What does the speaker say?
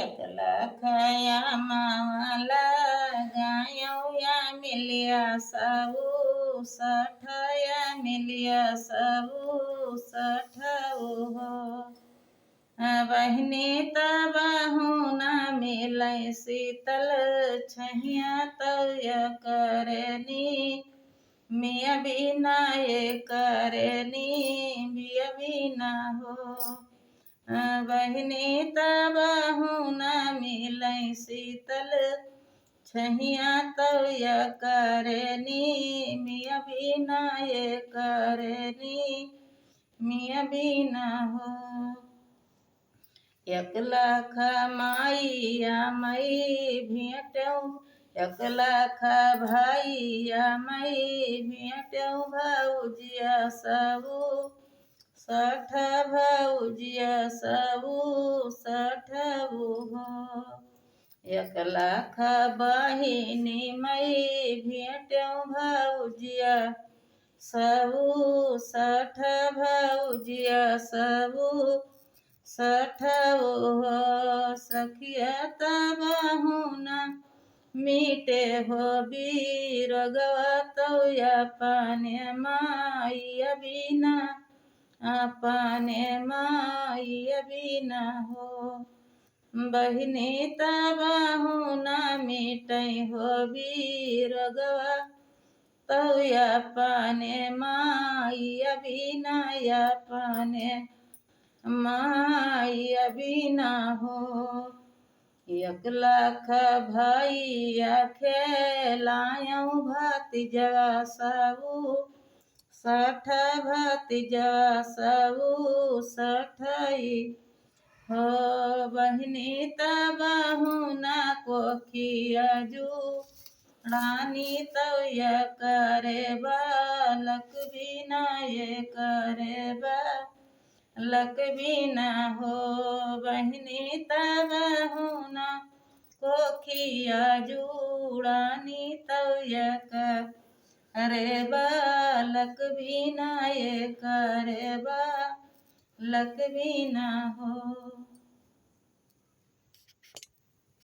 एकला खाया मावाला गायौया मिलिया सबू सठया मिलिया सबू सठऊ हो बहिनी तबहू न मिलै शीतल छैया तय करनी मिया बिना ये करनी मिया बिना हो बहिनी तबहू न मिलै शीतल छैया तय करनी मिया बिना ये करनी मिया बिना हो एक लाख माइया मई भेटौ एक लाख भाइया मई भेटौ भौजिया सबू सठ भौजिया सबू सठबू हो एक लाख बहिनी मई भेटौ भौजिया सबू सठ भौजिया सबू सठऊ हो सखिया तबहू न मीटे हो बीरगवा तौया पाने माइया बिना अपने माइया बिना हो बहिनी तबहू न मिटै हो बीरगवा तौया पाने माइया बिना अपने माइया बिना हो एक लाख भैया खेलायौ भतीजवा सबू सठ भतीजवा सबू सठई हो बहिनी तबहू न कोखिया रानी तय करे बालक बिना ये करे लक बिना हो बहिनी तबहू न कोखिया जुड़ानी तय करे बालक बिना ये करे लक बिना हो।